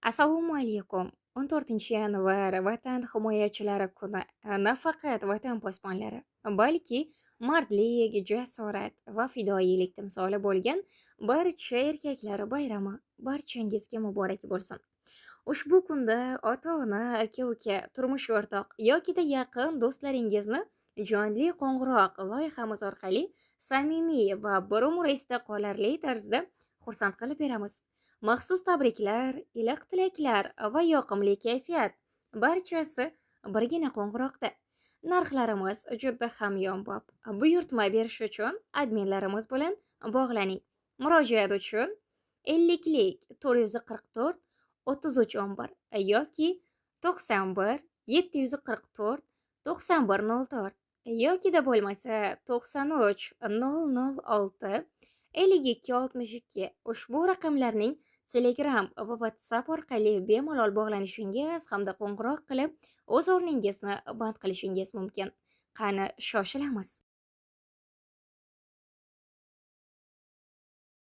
Assalomu alaykum. 14-yanvar Vatan himoyachilari kuni nafaqat vatan posbonlari, balki mardlik, jasorat va fidoyilik timsoli bo'lgan barcha erkaklar bayrami barchangizga muborak bo'lsin. Ushbu kunda ota-ona, aka-uka, turmush o'rtoq yokida yaqin do'stlaringizni jonli qo'ng'iroq loyihamiz orqali samimiy va bir umr esda qolarli tarzda xursand qilib beramiz. Maxsus tabriklar, iliq tilaklar va yoqimli kayfiyat barchasi birgina qo'ng'iroqda. Narxlarimiz juda hamyonbop. Buyurtma berish uchun adminlarimiz bilan bog'laning. Murojaat uchun 50lik 444 3311 yoki 91 744 9104 yokida bo'lmasa 93 006 5262 ushbu raqamlarning Telegram va WhatsApp orqali bemalol bog'lanishingiz hamda qo'ng'iroq qilib o'z o'rningizni band qilishingiz mumkin. Qani shoshilamiz.